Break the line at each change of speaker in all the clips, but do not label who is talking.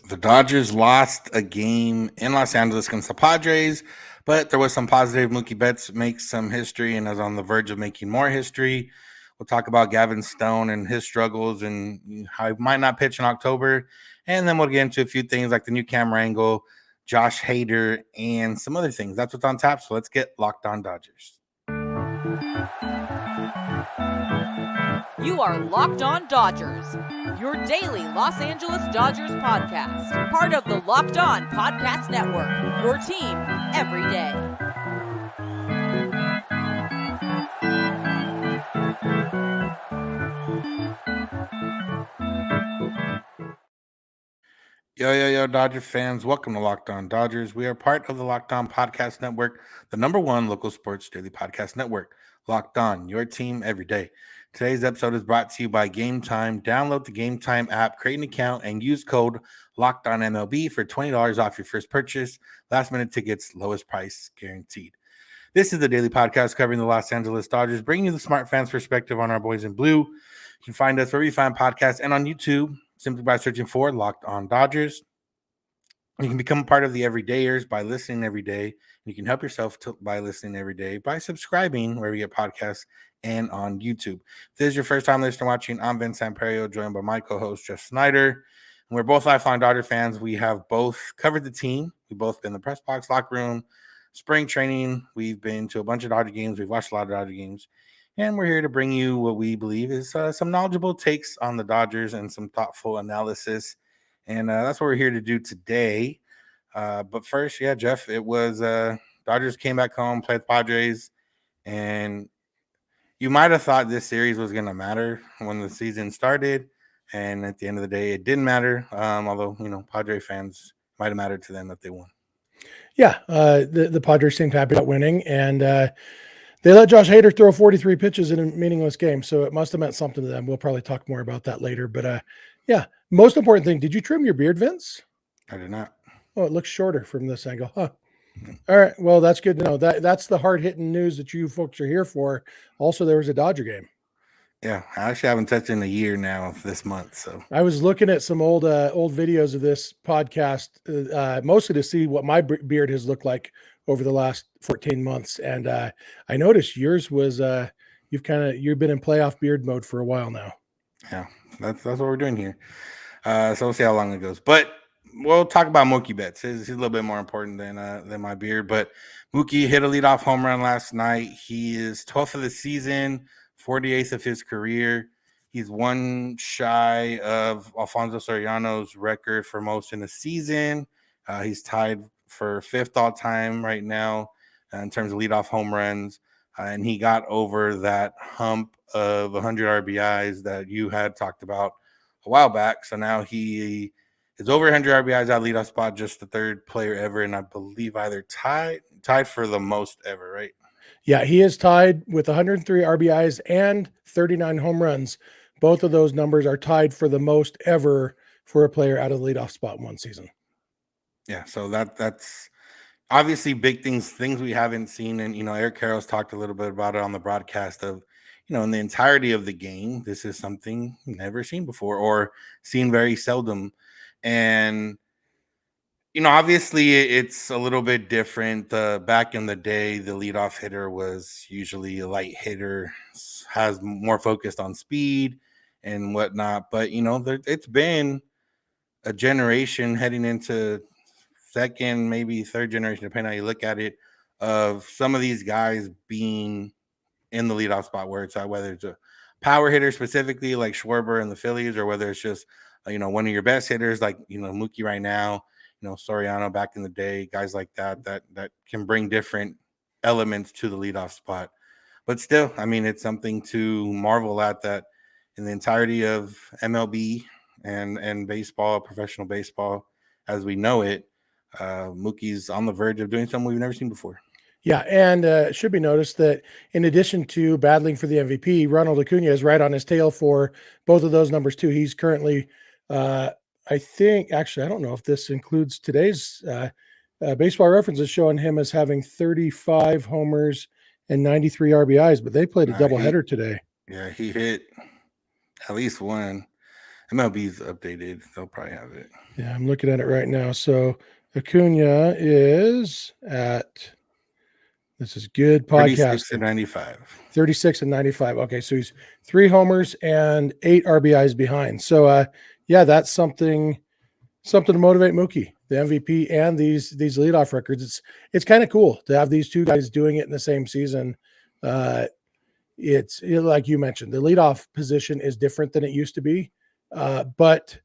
The Dodgers lost a game in Los Angeles against the Padres, but there was some positive. Mookie Betts makes some history and is on the verge of making more history. We'll talk about Gavin Stone and his struggles and how he might not pitch in October. And then we'll get into a few things like the new camera angle, Josh Hader, and some other things. That's what's on tap. So let's get Locked On Dodgers.
You are Locked On Dodgers, your daily Los Angeles Dodgers podcast. Part of the Locked On Podcast Network, your team every day.
Yo, Dodger fans. Welcome to Locked On Dodgers. We are part of the Locked On Podcast Network, the #1 local sports daily podcast network. Locked On, your team every day. Today's episode is brought to you by Game Time. Download the Game Time app, create an account, and use code LOCKEDONMLB for $20 off your first purchase. Last minute tickets, lowest price guaranteed. This is the daily podcast covering the Los Angeles Dodgers, bringing you the smart fans' perspective on our boys in blue. You can find us wherever you find podcasts and on YouTube simply by searching for Locked On Dodgers. You can become a part of the everydayers by listening every day. You can help yourself by listening every day by subscribing wherever you get podcasts and on YouTube. If this is your first time listening or watching, I'm Samperio, joined by my co-host, Jase Snider. And we're both lifelong Dodger fans. We have both covered the team. We've both been in the press box, locker room, spring training. We've been to a bunch of Dodger games. We've watched a lot of Dodger games. And we're here to bring you what we believe is some knowledgeable takes on the Dodgers and some thoughtful analysis. And that's what we're here to do today. But first, Jeff, it was Dodgers came back home, played the Padres, and you might have thought this series was going to matter when the season started. And at the end of the day, it didn't matter. Although, Padre fans might have mattered to them that they won.
Yeah, the Padres seemed happy about winning, and they let Josh Hader throw 43 pitches in a meaningless game, so it must have meant something to them. We'll probably talk more about that later. But, most important thing, did you trim your beard, Vince?
I did not.
Oh, it looks shorter from this angle. Huh. All right, well, that's good to know. That's the hard-hitting news that you folks are here for. Also, there was a Dodger game.
Yeah, I actually haven't touched in a year now this month. So
I was looking at some old videos of this podcast, mostly to see what my beard has looked like over the last 14 months. And I noticed yours was you've been in playoff beard mode for a while now.
Yeah, that's what we're doing here. So we'll see how long it goes. But we'll talk about Mookie Betts. He's a little bit more important than my beard. But Mookie hit a leadoff home run last night. He is 12th of the season, 48th of his career. He's one shy of Alfonso Soriano's record for most in a season. He's tied for 5th all time right now in terms of leadoff home runs. And he got over that hump of 100 RBIs that you had talked about a while back. So now he is over 100 RBIs at leadoff spot, just the 3rd player ever. And I believe either tied for the most ever, right?
Yeah, he is tied with 103 RBIs and 39 home runs. Both of those numbers are tied for the most ever for a player out of the leadoff spot in one season.
Yeah, so that's obviously big things we haven't seen. And, Eric Karros talked a little bit about it on the broadcast of, in the entirety of the game, this is something never seen before or seen very seldom. And, obviously it's a little bit different. Back in the day, the leadoff hitter was usually a light hitter, has more focused on speed and whatnot. But, it's been a generation heading into 2nd, maybe 3rd generation, depending on how you look at it, of some of these guys being in the leadoff spot, where it's whether it's a power hitter specifically like Schwarber and the Phillies, or whether it's just one of your best hitters like Mookie right now, Soriano back in the day, guys like that can bring different elements to the leadoff spot. But still, it's something to marvel at that in the entirety of MLB and baseball, professional baseball as we know it, Mookie's on the verge of doing something we've never seen before.
Yeah, and it should be noticed that in addition to battling for the MVP, Ronald Acuna is right on his tail for both of those numbers too. He's currently, I think, actually, I don't know if this includes today's Baseball Reference is showing him as having 35 homers and 93 RBIs, but they played a doubleheader today.
Yeah, he hit at least one. MLB's updated. They'll probably have it.
Yeah, I'm looking at it right now. So Acuna is at, this is good
36 to
podcasting,
95.
36 and 95. Okay, so he's 3 homers and 8 RBIs behind. So yeah, that's something to motivate Mookie, the MVP, and these leadoff records. It's kind of cool to have these two guys doing it in the same season. It's like you mentioned, the leadoff position is different than it used to be, but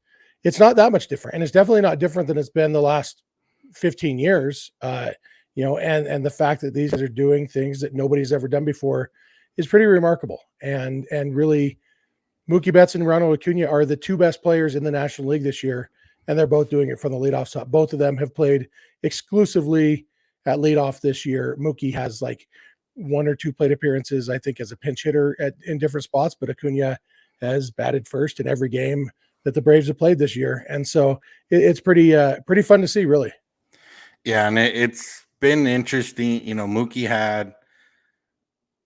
it's not that much different, and it's definitely not different than it's been the last 15 years. And the fact that these guys are doing things that nobody's ever done before is pretty remarkable. And really, Mookie Betts and Ronald Acuna are the 2 best players in the National League this year, and they're both doing it from the leadoff spot. Both of them have played exclusively at leadoff this year. Mookie has like 1 or 2 plate appearances, I think, as a pinch hitter in different spots, but Acuna has batted first in every game that the Braves have played this year. And so it's pretty fun to see, really.
Yeah, and it's been interesting. Mookie had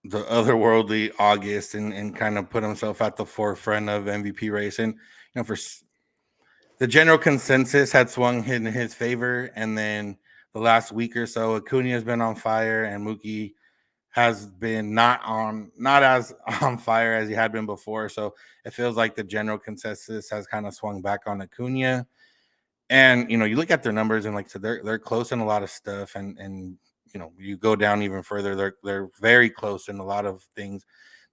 the otherworldly August and kind of put himself at the forefront of MVP race. And, for the general consensus had swung in his favor. And then the last week or so, Acuna has been on fire and Mookie has been not as on fire as he had been before. So it feels like the general consensus has kind of swung back on Acuna. And you look at their numbers and so they're close in a lot of stuff, and you go down even further, they're very close in a lot of things,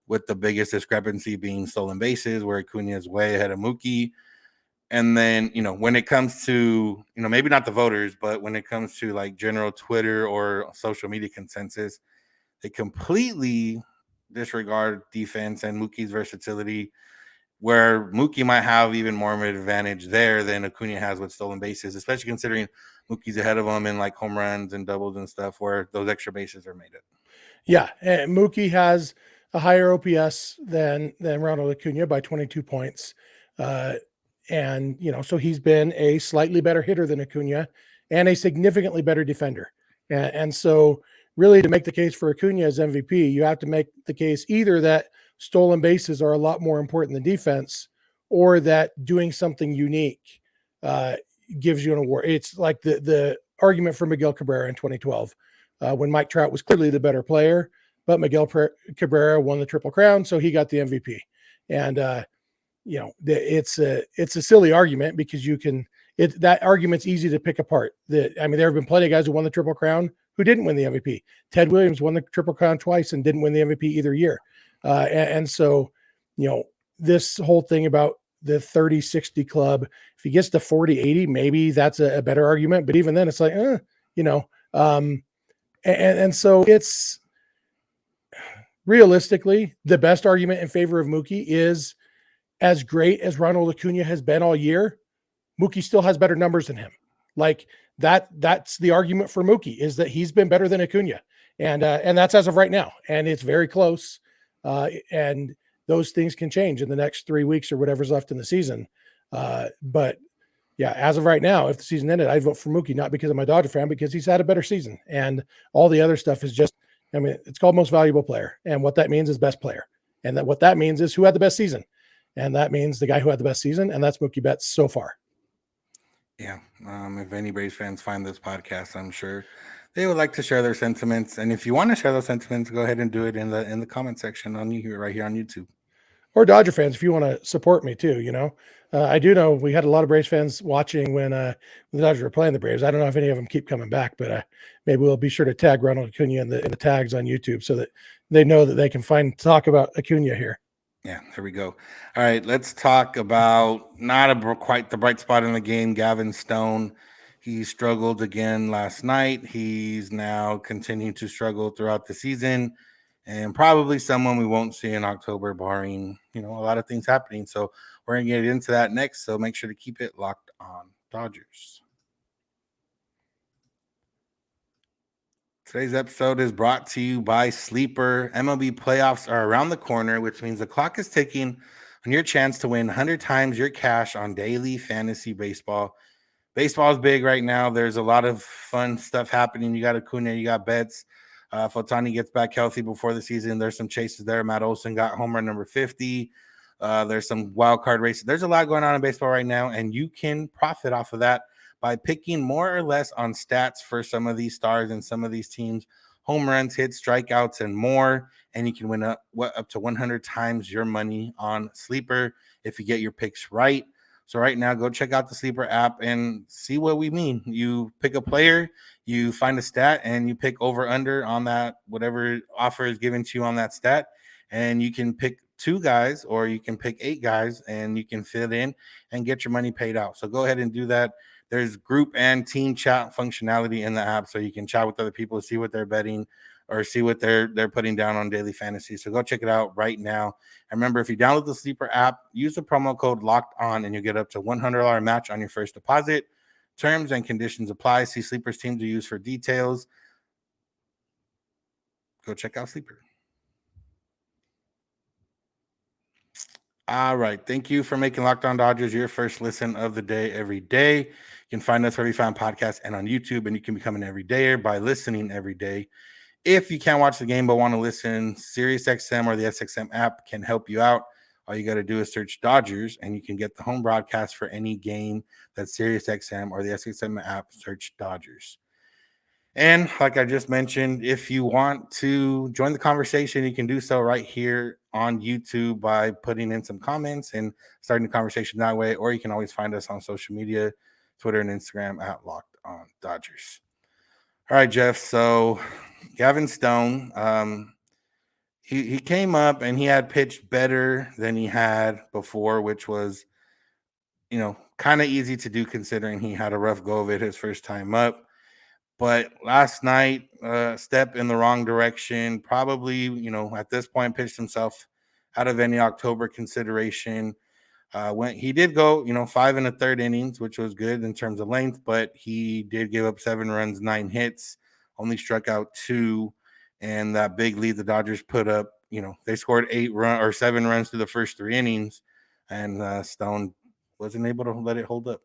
with the biggest discrepancy being stolen bases, where Acuna is way ahead of Mookie. And then when it comes to maybe not the voters, but when it comes to like general Twitter or social media consensus, they completely disregard defense and Mookie's versatility, where Mookie might have even more of an advantage there than Acuna has with stolen bases, especially considering Mookie's ahead of him in like home runs and doubles and stuff where those extra bases are made up.
Yeah, and Mookie has a higher OPS than Ronald Acuna by 22 points. And so he's been a slightly better hitter than Acuna and a significantly better defender. And so really, to make the case for Acuna as MVP, you have to make the case either that stolen bases are a lot more important than defense, or that doing something unique gives you an award. It's like the argument for Miguel Cabrera in 2012, when Mike Trout was clearly the better player, but Miguel Cabrera won the Triple Crown, so he got the MVP. And it's a silly argument, because that argument's easy to pick apart. There have been plenty of guys who won the Triple Crown who didn't win the MVP. Ted Williams won the Triple Crown twice and didn't win the MVP either year. And so, this whole thing about the 30-60 club, if he gets to 40-80, maybe that's a better argument. But even then, it's like, and so it's realistically the best argument in favor of Mookie is, as great as Ronald Acuna has been all year, Mookie still has better numbers than him. Like that's the argument for Mookie, is that he's been better than Acuna. And that's as of right now. And it's very close. And those things can change in the next 3 weeks or whatever's left in the season. But yeah, as of right now, if the season ended, I'd vote for Mookie, not because I'm a Dodger fan, because he's had a better season. And all the other stuff is just, it's called most valuable player. And what that means is best player. And what that means is who had the best season. And that means the guy who had the best season, and that's Mookie Betts so far.
Yeah. If any Braves fans find this podcast, I'm sure they would like to share their sentiments. And if you want to share those sentiments, go ahead and do it in the comment section right here on YouTube.
Or Dodger fans, if you want to support me too, I do know we had a lot of Braves fans watching when the Dodgers were playing the Braves. I don't know if any of them keep coming back, but maybe we'll be sure to tag Ronald Acuna in the tags on YouTube, so that they know that they can talk about Acuna here.
Yeah, there we go. All right, let's talk about not quite the bright spot in the game, Gavin Stone. He struggled again last night. He's now continuing to struggle throughout the season, and probably someone we won't see in October, barring a lot of things happening. So we're gonna get into that next. So make sure to keep it locked on Dodgers. Today's episode is brought to you by Sleeper. MLB playoffs are around the corner, which means the clock is ticking on your chance to win 100 times your cash on daily fantasy baseball. Baseball is big right now. There's a lot of fun stuff happening. You got Acuna, you got Betts. If Ohtani gets back healthy before the season, there's some chases there. Matt Olson got home run number 50. There's some wild card races. There's a lot going on in baseball right now, and you can profit off of that by picking more or less on stats for some of these stars and some of these teams, home runs, hits, strikeouts, and more. And you can win up to 100 times your money on Sleeper if you get your picks right. So right now, go check out the Sleeper app and see what we mean. You pick a player, you find a stat, and you pick over under on that, whatever offer is given to you on that stat. And you can pick 2 guys or you can pick 8 guys and you can fit in and get your money paid out. So go ahead and do that. There's group and team chat functionality in the app, so you can chat with other people, see what they're betting or see what they're putting down on daily fantasy. So go check it out right now. And remember, if you download the Sleeper app, use the promo code Locked On, and you get up to $100 match on your first deposit. Terms and conditions apply. See Sleeper's team to use for details. Go check out Sleeper. All right. Thank you for making Locked On Dodgers your first listen of the day every day. You can find us wherever you find podcasts and on YouTube, and you can become an everydayer by listening every day. If you can't watch the game but want to listen, SiriusXM or the SXM app can help you out. All you got to do is search Dodgers, and you can get the home broadcast for any game that's SiriusXM or the SXM app. Search Dodgers. And like I just mentioned, if you want to join the conversation, you can do so right here on YouTube by putting in some comments and starting the conversation that way. Or you can always find us on social media, Twitter and Instagram at Locked On Dodgers. All right, Jeff. So Gavin Stone, he came up and he had pitched better than he had before, which was, kind of easy to do considering he had a rough go of it his first time up. But last night, step in the wrong direction. Probably, at this point, pitched himself out of any October consideration. When he did go, 5 1/3 innings, which was good in terms of length, but he did give up 7 runs, 9 hits, only struck out 2, and that big lead the Dodgers put up. They scored 7 runs through the first 3 innings, and Stone wasn't able to let it hold up.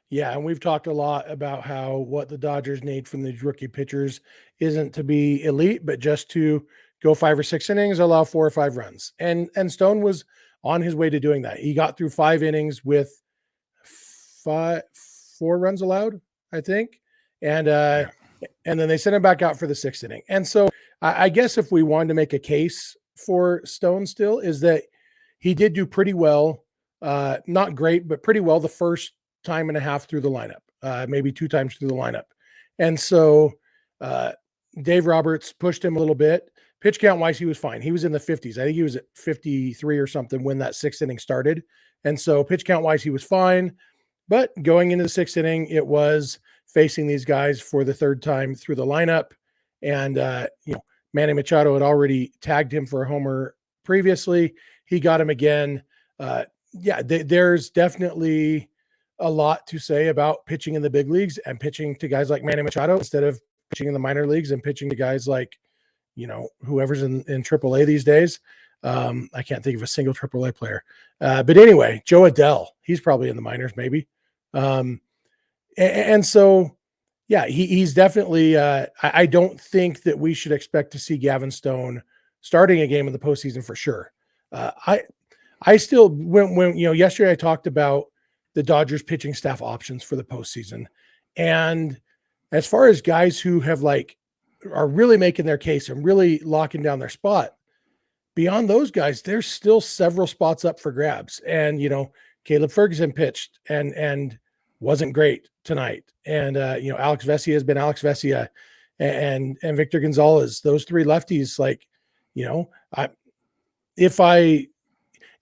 Yeah, and we've talked a lot about how what the Dodgers need from these rookie pitchers isn't to be elite, but just to go 5 or 6 innings, allow 4 or 5 runs. And Stone was on his way to doing that. He got through 5 innings with 4 runs allowed, I think. And and then they sent him back out for the 6th inning. And so I guess if we wanted to make a case for Stone still, is that he did do pretty well, not great, but pretty well the first time and a half through the lineup, maybe 2 times through the lineup. And so Dave Roberts pushed him a little bit. Pitch count wise, he was fine. He was in the 50s. I think he was at 53 or something when that 6th inning started. And so pitch count wise, he was fine. But going into the 6th inning, it was facing these guys for the 3rd time through the lineup. And, Manny Machado had already tagged him for a homer previously. He got him again. There's definitely a lot to say about pitching in the big leagues and pitching to guys like Manny Machado instead of pitching in the minor leagues and pitching to guys like, whoever's in AAA these days. I can't think of a single AAA player. But anyway, Joe Adell, he's probably in the minors maybe. And so, yeah, he's definitely, I don't think that we should expect to see Gavin Stone starting a game in the postseason for sure. I still, when yesterday I talked about the Dodgers pitching staff options for the postseason. And as far as guys who have are really making their case and really locking down their spot, beyond those guys, there's still several spots up for grabs. And, Caleb Ferguson pitched and wasn't great tonight. And, Alex Vesia has been Alex Vesia and Victor Gonzalez, those 3 lefties,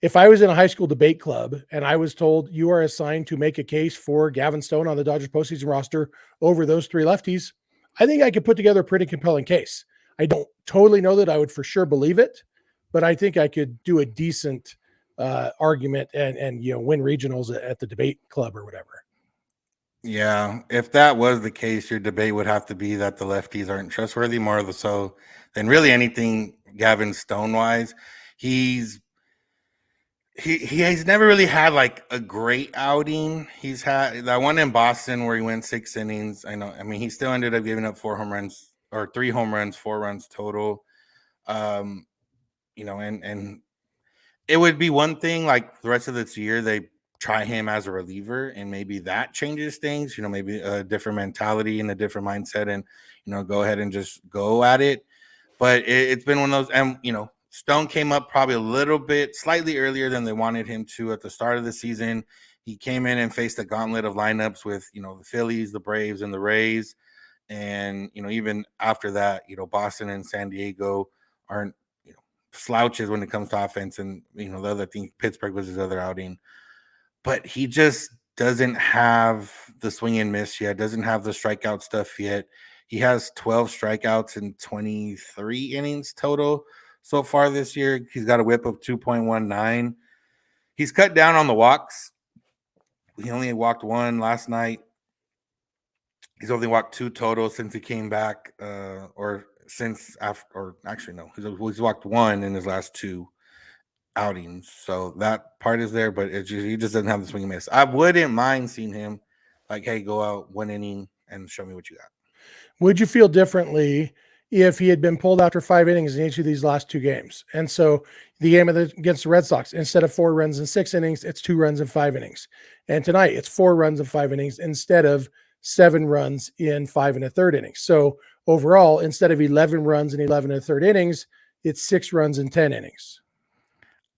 if I was in a high school debate club and I was told you are assigned to make a case for Gavin Stone on the Dodgers postseason roster over those 3 lefties, I think I could put together a pretty compelling case. I don't totally know that I would for sure believe it, but I think I could do a decent argument and win regionals at the debate club or whatever.
Yeah, if that was the case, your debate would have to be that the lefties aren't trustworthy more so than really anything Gavin Stone wise. He's never really had a great outing. He's had that one in Boston where he went 6 innings. He still ended up giving up 4 home runs or 3 home runs, 4 runs total. And it would be one thing like the rest of this year they try him as a reliever and maybe that changes things, maybe a different mentality and a different mindset and go ahead and just go at it. But it's been one of those, and Stone came up probably a little bit slightly earlier than they wanted him to at the start of the season. He came in and faced a gauntlet of lineups with the Phillies, the Braves, and the Rays. And even after that, Boston and San Diego aren't slouches when it comes to offense. And the other thing, Pittsburgh was his other outing, but he just doesn't have the swing and miss yet. Doesn't have the strikeout stuff yet. He has 12 strikeouts in 23 innings total so far this year. He's got a whip of 2.19. He's cut down on the walks. He only walked one last night. He's only walked 2 total since he came back, or since after, or actually no, he's walked 1 in his last 2 outings. So that part is there, but he just doesn't have the swing and miss. I wouldn't mind seeing him like, hey, go out 1 inning and show me what you got.
Would you feel differently if he had been pulled after 5 innings in each of these last 2 games? And so the game against the Red Sox, instead of 4 runs in 6 innings, it's 2 runs in 5 innings. And tonight it's 4 runs in 5 innings instead of 7 runs in 5 1/3 innings. So overall, instead of 11 runs in 11 1/3 innings, it's 6 runs in 10 innings.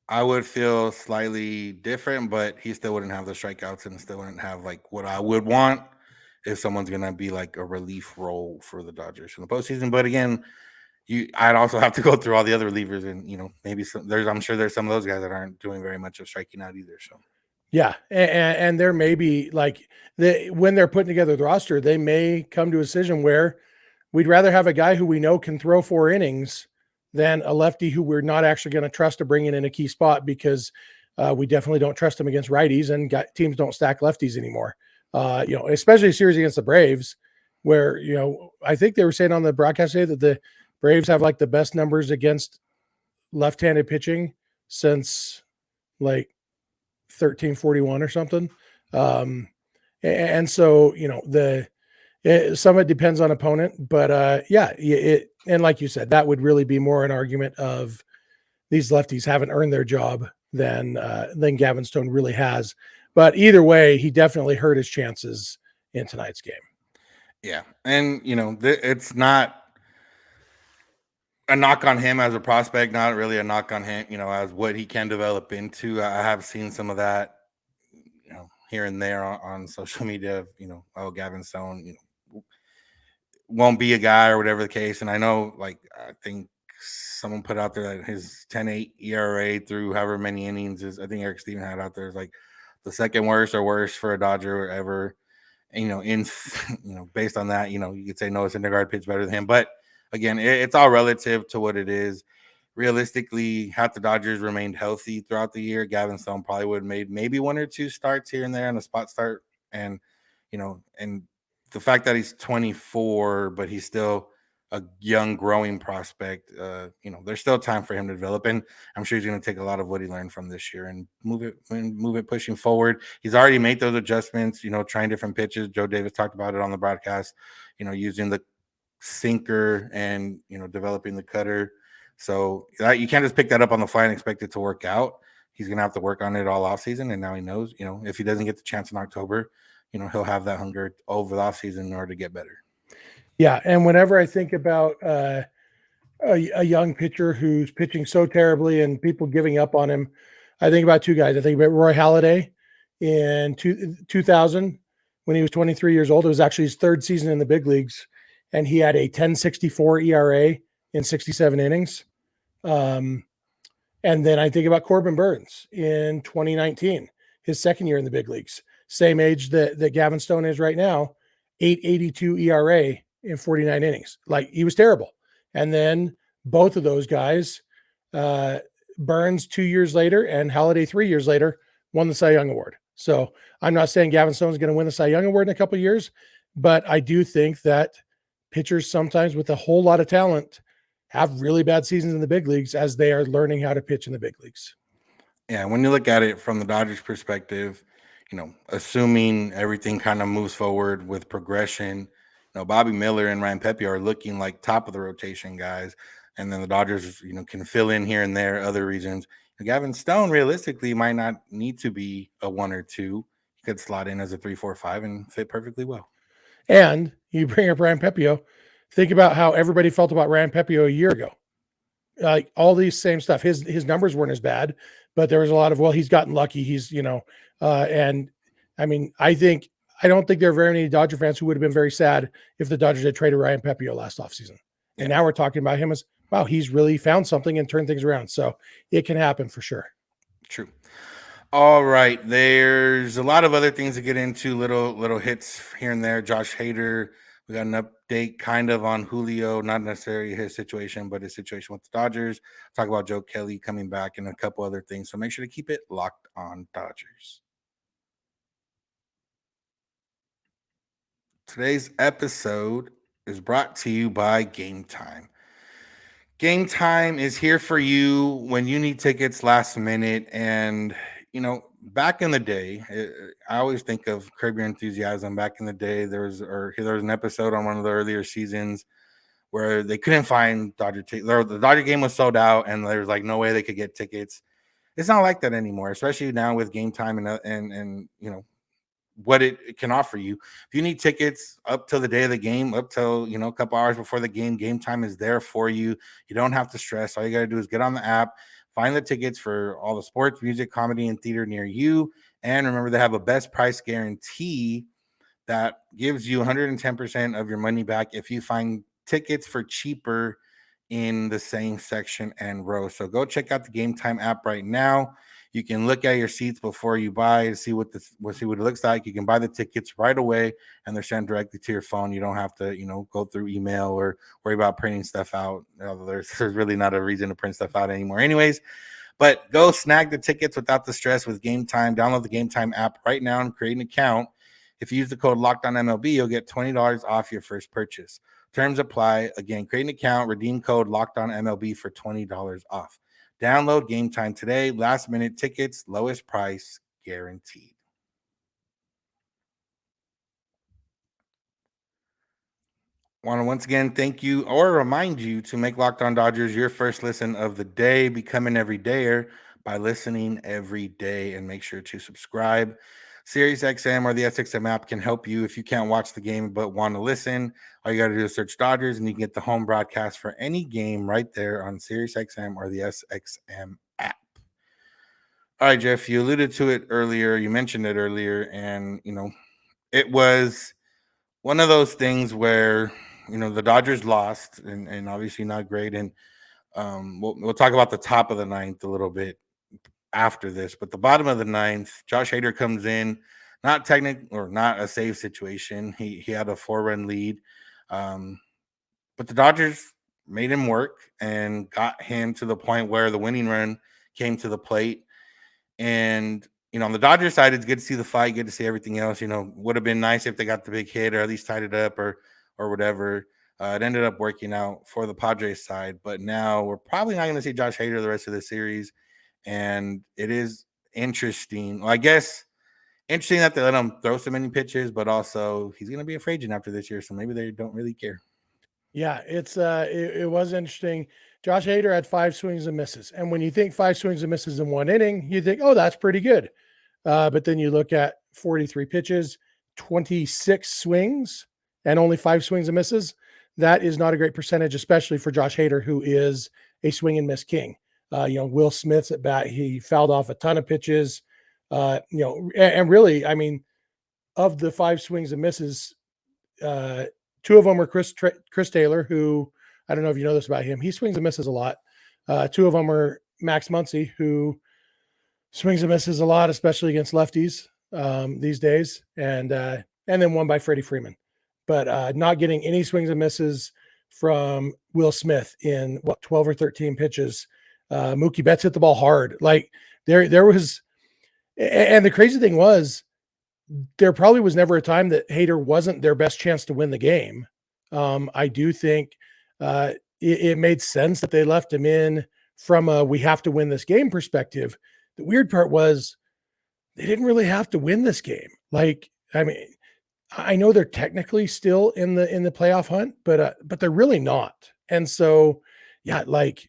I would feel slightly different, but he still wouldn't have the strikeouts and still wouldn't have like what I would want if someone's gonna be like a relief role for the Dodgers in the postseason. But again, I'd also have to go through all the other relievers, and maybe I'm sure there's some of those guys that aren't doing very much of striking out either. So
yeah, and there may be like when they're putting together the roster, they may come to a decision where we'd rather have a guy who we know can throw 4 innings than a lefty who we're not actually going to trust to bring in a key spot, because we definitely don't trust him against righties, and teams don't stack lefties anymore. Especially a series against the Braves, where I think they were saying on the broadcast today that the Braves have like the best numbers against left-handed pitching since like 1341 or something. And so some of it depends on opponent, but and like you said, that would really be more an argument of these lefties haven't earned their job than Gavin Stone really has. But either way, he definitely hurt his chances in tonight's game.
Yeah, and it's not a knock on him as a prospect, not really a knock on him, as what he can develop into. I have seen some of that, here and there on social media, Gavin Stone, won't be a guy or whatever the case. And I know, like, I think someone put out there that his 10.8 ERA through however many innings is, I think Eric Steven had out there, is like the second worst or worse for a Dodger ever. And, based on that, you could say Noah Syndergaard pitched better than him. But again, it's all relative to what it is. Realistically, had the Dodgers remained healthy throughout the year, Gavin Stone probably would have made maybe 1 or 2 starts here and there on a spot start. And, and the fact that he's 24, but he's still a young, growing prospect, there's still time for him to develop. And I'm sure he's going to take a lot of what he learned from this year and move it pushing forward. He's already made those adjustments, trying different pitches. Joe Davis talked about it on the broadcast, using the sinker and, developing the cutter. So you can't just pick that up on the fly and expect it to work out. He's going to have to work on it all offseason. And now he knows, if he doesn't get the chance in October, he'll have that hunger over the offseason in order to get better.
Yeah. And whenever I think about a young pitcher who's pitching so terribly and people giving up on him, I think about 2 guys. I think about Roy Halladay in 2000 when he was 23 years old. It was actually his 3rd season in the big leagues, and he had a 10.64 ERA in 67 innings. And then I think about Corbin Burns in 2019, his 2nd year in the big leagues, same age that Gavin Stone is right now, 8.82 ERA in 49 innings. Like, he was terrible. And then both of those guys, Burns 2 years later and Halladay 3 years later, won the Cy Young Award. So I'm not saying Gavin Stone is going to win the Cy Young Award in a couple of years, but I do think that pitchers sometimes with a whole lot of talent have really bad seasons in the big leagues as they are learning how to pitch in the big leagues.
Yeah, when you look at it from the Dodgers perspective, assuming everything kind of moves forward with progression, Bobby Miller and Ryan Pepe are looking like top of the rotation guys. And then the Dodgers, can fill in here and there other reasons. Gavin Stone realistically might not need to be a 1 or 2. He could slot in as a 3, 4, 5 and fit perfectly well.
And you bring up Ryan Pepio. Think about how everybody felt about Ryan Pepio a year ago. Like all these same stuff. His numbers weren't as bad, but there was a lot of, well, he's gotten lucky. He's, and I mean, I don't think there are very many Dodger fans who would have been very sad if the Dodgers had traded Ryan Pepio last offseason. And now we're talking about him as, wow, he's really found something and turned things around. So it can happen for sure.
True. All right. There's a lot of other things to get into, little hits here and there. Josh Hader, we got an update kind of on Julio, not necessarily his situation, but his situation with the Dodgers. Talk about Joe Kelly coming back and a couple other things. So make sure to keep it locked on Dodgers. Today's episode is brought to you by Game Time. Game Time is here for you when you need tickets last minute. And, back in the day, I always think of Curb Your Enthusiasm. Back in the day, there was an episode on one of the earlier seasons where they couldn't find Dodger tickets. The Dodger game was sold out, and there was like no way they could get tickets. It's not like that anymore, especially now with Game Time and what it can offer you. If you need tickets up till the day of the game, up till a couple hours before the game, Game Time is there for you. You don't have to stress. All you got to do is get on the app, find the tickets for all the sports, music, comedy, and theater near you. And remember, they have a best price guarantee that gives you 110% of your money back if you find tickets for cheaper in the same section and row. So go check out the Game Time app right now. You can look at your seats before you buy to see what it looks like. You can buy the tickets right away, and they're sent directly to your phone. You don't have to, go through email or worry about printing stuff out. There's really not a reason to print stuff out anymore, anyways. But go snag the tickets without the stress with Game Time. Download the Game Time app right now and create an account. If you use the code LOCKEDONMLB, you'll get $20 off your first purchase. Terms apply. Again, create an account, redeem code LOCKEDONMLB for $20 off. Download Game Time today. Last minute tickets, lowest price guaranteed. Want to once again thank you or remind you to make Locked On Dodgers your first listen of the day. Become an everydayer by listening every day, and make sure to subscribe. SiriusXM or the SXM app can help you if you can't watch the game but want to listen. All you got to do is search Dodgers, and you can get the home broadcast for any game right there on SiriusXM or the SXM app. All right, Jeff, you alluded to it earlier. You mentioned it earlier, and, it was one of those things where, the Dodgers lost and obviously not great. And we'll talk about the top of the ninth a little bit after this, but the bottom of the ninth, Josh Hader comes in, not a save situation. He had a 4-run lead, but the Dodgers made him work and got him to the point where the winning run came to the plate. And on the Dodgers side, it's good to see the fight, good to see everything else. Would have been nice if they got the big hit or at least tied it up or whatever. It ended up working out for the Padres side, but now we're probably not going to see Josh Hader the rest of the series. And it is interesting. Well, I guess interesting that they let him throw so many pitches, but also he's going to be a free agent after this year, so maybe they don't really care.
Yeah, it was interesting. Josh Hader had 5 swings and misses, and when you think 5 swings and misses in one inning, you think, oh, that's pretty good. But then you look at 43 pitches, 26 swings, and only 5 swings and misses. That is not a great percentage, especially for Josh Hader, who is a swing and miss king. Will Smith's at bat, he fouled off a ton of pitches. And really, I mean, of the 5 swings and misses, 2 of them were Chris Taylor, who, I don't know if you know this about him, he swings and misses a lot. 2 of them were Max Muncy, who swings and misses a lot, especially against lefties these days, and then one by Freddie Freeman. But not getting any swings and misses from Will Smith in 12 or 13 pitches. Mookie Betts hit the ball hard. Like there was, and the crazy thing was, there probably was never a time that Hader wasn't their best chance to win the game. I do think it made sense that they left him in from a we have to win this game perspective. The weird part was they didn't really have to win this game. Like, I mean, I know they're technically still in the playoff hunt, but they're really not. And so, yeah, like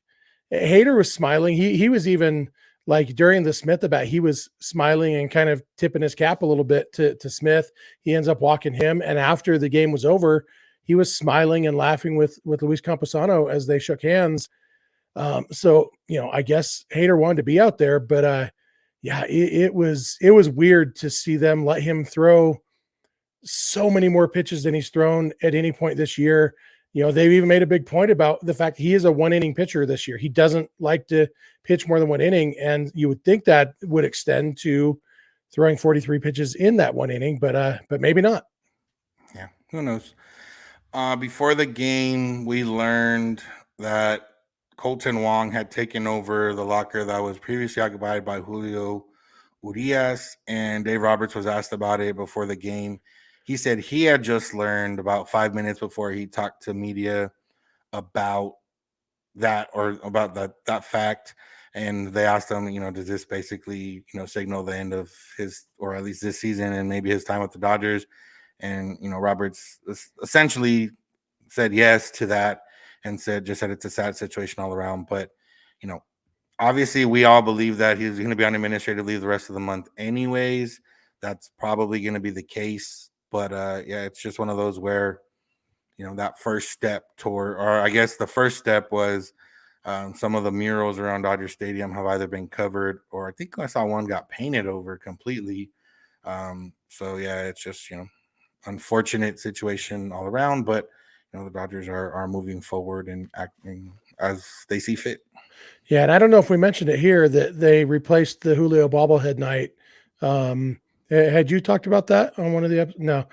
Hader was smiling. He was even like during the Smith at bat, he was smiling and kind of tipping his cap a little bit to Smith. He ends up walking him. And after the game was over, he was smiling and laughing with Luis Camposano as they shook hands. So, I guess Hader wanted to be out there, but yeah, it was weird to see them let him throw so many more pitches than he's thrown at any point this year. They've even made a big point about the fact he is a 1-inning pitcher this year. He doesn't like to pitch more than 1 inning, and you would think that would extend to throwing 43 pitches in that 1 inning, but maybe not.
Yeah, who knows? Before the game, we learned that Colton Wong had taken over the locker that was previously occupied by Julio Urias, and Dave Roberts was asked about it before the game. He said he had just learned about 5 minutes before he talked to media about that, or about that fact. And they asked him, does this basically, signal the end of his, or at least this season, and maybe his time with the Dodgers? And, Roberts essentially said yes to that, and said it's a sad situation all around. But, obviously we all believe that he's going to be on administrative leave the rest of the month anyways. That's probably going to be the case. But yeah, it's just one of those where, that first step toward, or I guess the first step was some of the murals around Dodger Stadium have either been covered, or I think I saw one got painted over completely. So yeah, it's just, unfortunate situation all around, but the Dodgers are moving forward and acting as they see fit.
Yeah, and I don't know if we mentioned it here that they replaced the Julio bobblehead night. Had you talked about that on one of the episodes? No.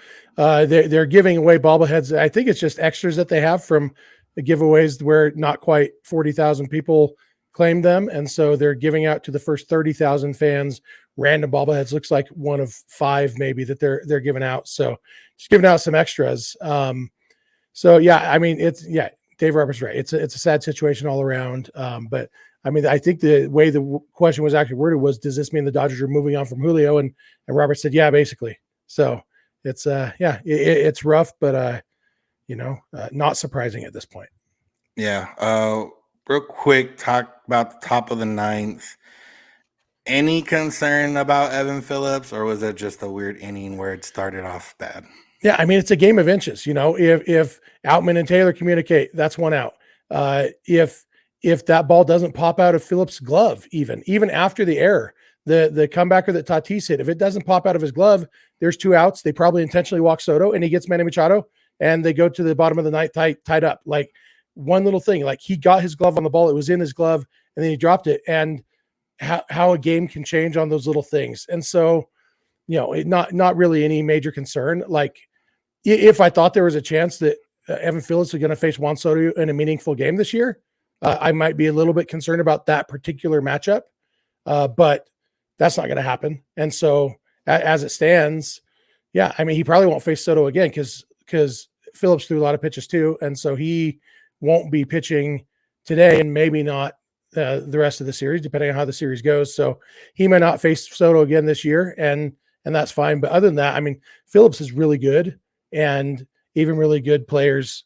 They're giving away bobbleheads. I think it's just extras that they have from the giveaways where not quite 40,000 people claimed them, and so they're giving out to the first 30,000 fans random bobbleheads. Looks like one of 5 maybe that they're giving out. So just giving out some extras. So yeah, I mean, Dave Roberts right. It's a sad situation all around. But I mean, I think the way the question was actually worded was, does this mean the Dodgers are moving on from Julio? And Roberts said, yeah, basically. So it's it's rough, but not surprising at this point.
Yeah. Real quick, talk about the top of the 9th. Any concern about Evan Phillips, or was it just a weird inning where it started off bad?
Yeah, I mean, it's a game of inches. If Outman and Taylor communicate, that's 1 out. If that ball doesn't pop out of Phillips' glove, even after the error, the comebacker that Tatis hit, if it doesn't pop out of his glove, there's 2 outs. They probably intentionally walk Soto, and he gets Manny Machado, and they go to the bottom of the 9th tied up. Like, one little thing, like he got his glove on the ball, it was in his glove, and then he dropped it. And how a game can change on those little things. And so, not really any major concern. Like, if I thought there was a chance that Evan Phillips was going to face Juan Soto in a meaningful game this year, I might be a little bit concerned about that particular matchup, but that's not going to happen. And so as it stands, yeah, I mean, he probably won't face Soto again because Phillips threw a lot of pitches too. And so he won't be pitching today and maybe not the rest of the series, depending on how the series goes. So he may not face Soto again this year, and that's fine. But other than that, I mean, Phillips is really good, and even really good players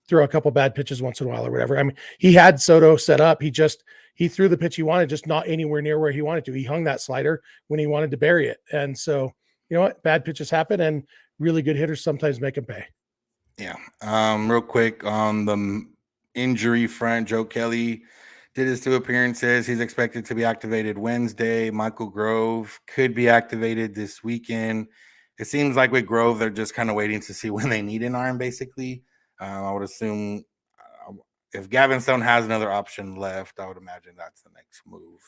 throw a couple bad pitches once in a while or whatever. I mean, he had Soto set up. He threw the pitch he wanted, just not anywhere near where he wanted to. He hung that slider when he wanted to bury it. And so, you know what? Bad pitches happen, and really good hitters sometimes make them pay.
Yeah. Real quick on the injury front, Joe Kelly did his 2 appearances. He's expected to be activated Wednesday. Michael Grove could be activated this weekend. It seems like with Grove, they're just kind of waiting to see when they need an arm, basically. I would assume if Gavin Stone has another option left, I would imagine that's the next move.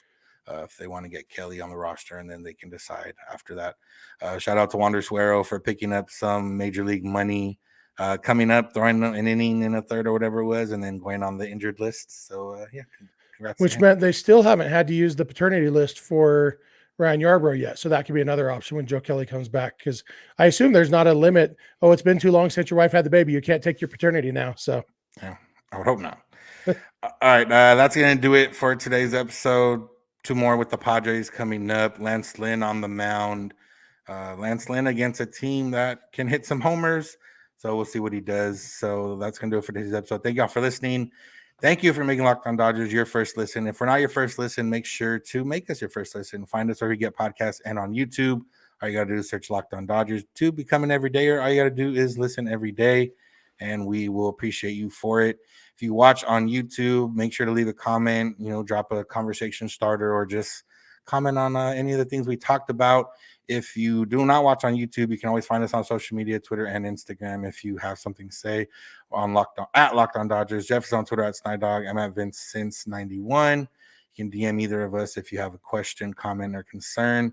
If they want to get Kelly on the roster, and then they can decide after that. Shout out to Wander Suero for picking up some major league money, coming up, throwing an inning in a third or whatever it was, and then going on the injured list. So yeah, congrats.
Which meant they still haven't had to use the paternity list for Ryan Yarbrough yet. So that could be another option when Joe Kelly comes back, because I assume there's not a limit. Oh, it's been too long since your wife had the baby. You can't take your paternity now. So
yeah, I would hope not. All right, that's going to do it for today's episode. 2 more with the Padres coming up. Lance Lynn on the mound. Lance Lynn against a team that can hit some homers. So we'll see what he does. So that's going to do it for today's episode. Thank y'all for listening. Thank you for making Locked On Dodgers your first listen. If we're not your first listen, make sure to make us your first listen. Find us where we get podcasts and on YouTube. All you got to do is search Locked On Dodgers to become an everydayer. All you got to do is listen every day, and we will appreciate you for it. If you watch on YouTube, make sure to leave a comment, drop a conversation starter or just comment on any of the things we talked about. If you do not watch on YouTube, you can always find us on social media, Twitter and Instagram. If you have something to say on Locked On Dodgers, Jeff is on Twitter at Snydog. I'm at Vince since 91. You can DM either of us if you have a question, comment, or concern.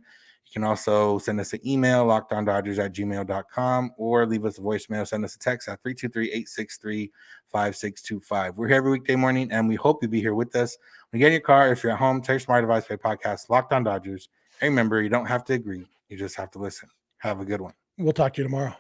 You can also send us an email, lockedondodgers@gmail.com, or leave us a voicemail. Send us a text at 323-863-5625. We're here every weekday morning, and we hope you'll be here with us. When you get in your car, if you're at home, tell your smart device, play podcast, Locked On Dodgers. And remember, you don't have to agree. You just have to listen. Have a good one.
We'll talk to you tomorrow.